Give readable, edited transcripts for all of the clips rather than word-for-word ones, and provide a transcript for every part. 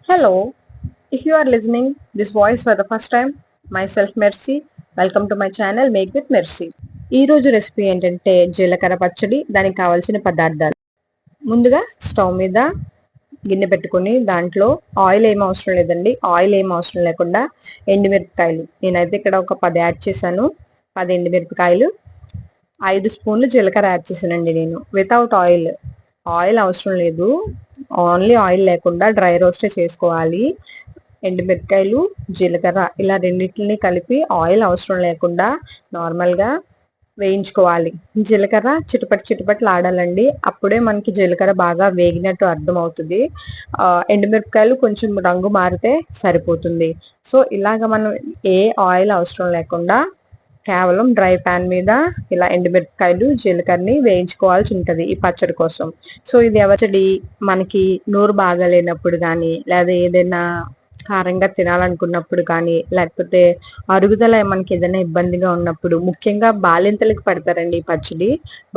Hello, if you are listening this voice for the first time, myself Mercy. Welcome to my channel Make with Mercy. ఈ రోజు recipe ఏంటంటే జీలకర్ర పచ్చడి. దానికి కావాల్సిన పదార్థాలు. ముందుగా స్టవ్ మీద గిన్నె పెట్టుకొని దాంట్లో ఆయిల్ ఏం అవసరం లేదండి. ఆయిల్ ఏం అవసరం లేకుండా ఎండుమిరపకాయలు, నేనైతే ఇక్కడ ఒక 10 యాడ్ చేశాను. 10 ఎండుమిరపకాయలు, 5 స్పూన్లు జీలకర్ర యాడ్ చేశానండి నేను. వితౌట్ ఆయిల్, ఆయిల్ అవసరం లేదు. ఓన్లీ ఆయిల్ లేకుండా డ్రై రోస్టే చేసుకోవాలి. ఎండుమిరపకాయలు, జీలకర్ర ఇలా రెండింటిని కలిపి ఆయిల్ అవసరం లేకుండా నార్మల్గా వేయించుకోవాలి. జీలకర్ర చిటపట్లు ఆడాలండి. అప్పుడే మనకి జీలకర్ర బాగా వేగినట్టు అర్థం అవుతుంది. ఎండుమిరపకాయలు కొంచెం రంగు మారితే సరిపోతుంది. సో ఇలాగ మనం ఏ ఆయిల్ అవసరం లేకుండా కేవలం డ్రై ప్యాన్ మీద ఇలా ఎండుమిరపకాయలు, జీలకర్రని వేయించుకోవాల్సి ఉంటుంది ఈ పచ్చడి కోసం. సో ఇది పచ్చడి మనకి నోరు బాగాలేనప్పుడు కానీ, లేదా ఏదైనా కారంగా తినాలనుకున్నప్పుడు కానీ, లేకపోతే అరుగుదల మనకి ఏదైనా ఇబ్బందిగా ఉన్నప్పుడు, ముఖ్యంగా బాలింతలకి పడతారండి ఈ పచ్చడి.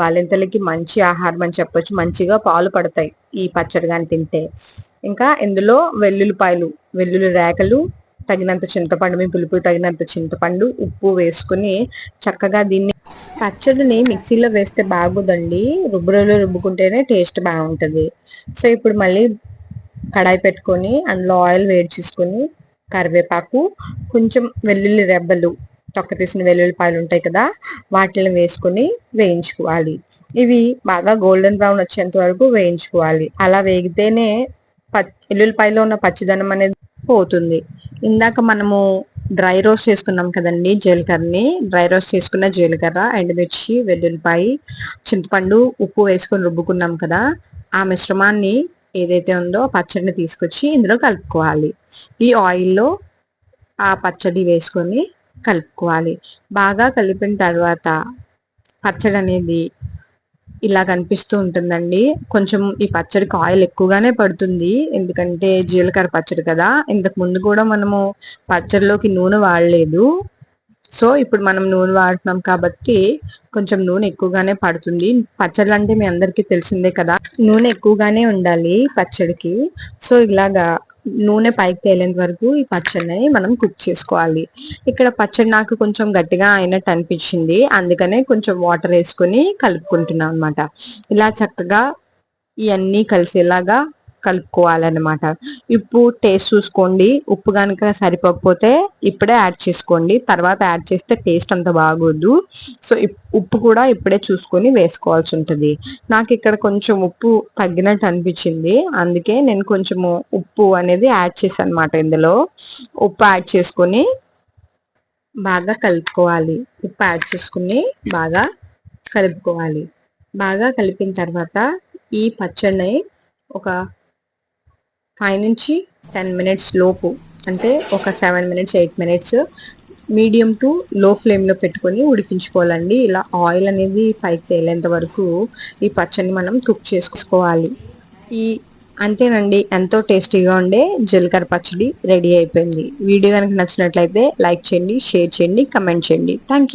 బాలింతలకి మంచి ఆహారం అని చెప్పొచ్చు. మంచిగా పాలు పడతాయి ఈ పచ్చడి కానీ తింటే. ఇంకా ఇందులో వెల్లుల్లి రేకలు, తగినంత చింతపండు, మీ పులుపు తగినంత చింతపండు, ఉప్పు వేసుకుని చక్కగా దీన్ని పచ్చడిని మిక్సీలో వేస్తే బాగోదండి. రుబ్బుకుంటేనే టేస్ట్ బాగుంటుంది. సో ఇప్పుడు మళ్ళీ కడాయి పెట్టుకొని అందులో ఆయిల్ వేడి చేసుకొని కరివేపాకు, కొంచెం వెల్లుల్లి రెబ్బలు, తొక్క తీసిన వెల్లుల్లిపాయలు ఉంటాయి కదా, వాటిని వేసుకొని వేయించుకోవాలి. ఇవి బాగా గోల్డెన్ బ్రౌన్ వచ్చేంత వరకు వేయించుకోవాలి. అలా వేగితేనే వెల్లుల్లిపాయలో ఉన్న పచ్చిదనం అనేది పోతుంది. ఇందాక మనము డ్రై రోస్ట్ చేసుకున్నాం కదండి జీలకర్రని. డ్రై రోస్ట్ చేసుకున్న జీలకర్ర, ఎండుమిర్చి, వెల్లుల్లిపాయ, చింతపండు, ఉప్పు వేసుకొని రుబ్బుకున్నాం కదా, ఆ మిశ్రమాన్ని ఏదైతే ఉందో పచ్చడిని తీసుకొచ్చి ఇందులో కలుపుకోవాలి. ఈ ఆయిల్లో ఆ పచ్చడి వేసుకొని కలుపుకోవాలి. బాగా కలిపిన తర్వాత పచ్చడి అనేది ఇలా కనిపిస్తూ ఉంటుందండి. కొంచెం ఈ పచ్చడికి ఆయిల్ ఎక్కువగానే పడుతుంది, ఎందుకంటే జీలకర్ర పచ్చడి కదా. ఇంతకు ముందు కూడా మనము పచ్చడిలోకి నూనె వాడలేదు. సో ఇప్పుడు మనం నూనె వాడుతున్నాం కాబట్టి కొంచెం నూనె ఎక్కువగానే పడుతుంది. పచ్చళ్ళు అంటే మీ అందరికీ తెలిసిందే కదా, నూనె ఎక్కువగానే ఉండాలి పచ్చడికి. సో ఇలాగా నూనె పైకి తేలేంత వరకు ఈ పచ్చడిని మనం కుక్ చేసుకోవాలి. ఇక్కడ పచ్చడి నాకు కొంచెం గట్టిగా అయినట్టు అనిపించింది, అందుకనే కొంచెం వాటర్ వేసుకొని కలుపుకుంటున్నాం అనమాట. ఇలా చక్కగా ఇవన్నీ కలిసేలాగా కలుపుకోవాలన్నమాట. ఉప్పు టేస్ట్ చూసుకోండి. ఉప్పు కనుక సరిపోకపోతే ఇప్పుడే యాడ్ చేసుకోండి, తర్వాత యాడ్ చేస్తే టేస్ట్ అంత బాగోదు. సో ఉప్పు కూడా ఇప్పుడే చూసుకొని వేసుకోవాల్సి ఉంటుంది. నాకు ఇక్కడ కొంచెం ఉప్పు తగ్గినట్టు అనిపించింది, అందుకే నేను కొంచెము ఉప్పు అనేది యాడ్ చేశాను అనమాట. ఇందులో ఉప్పు యాడ్ చేసుకొని బాగా కలుపుకోవాలి. ఉప్పు యాడ్ చేసుకుని బాగా కలుపుకోవాలి. బాగా కలిపిన తర్వాత ఈ పచ్చడిని ఒక 5 నుంచి 10 మినిట్స్ లోపు, అంటే ఒక 7 మినిట్స్ 8 మినిట్స్ మీడియం టు లో ఫ్లేమ్లో పెట్టుకొని ఉడికించుకోవాలండి. ఇలా ఆయిల్ అనేది పైకి తేలేంత వరకు ఈ పచ్చడిని మనం కుక్ చేసుకోవాలి. అంతేనండి, ఎంతో టేస్టీగా ఉండే జీలకర్ర పచ్చడి రెడీ అయిపోయింది. వీడియో కనుక నచ్చినట్లయితే లైక్ చేయండి, షేర్ చేయండి, కమెంట్ చేయండి. Thank you.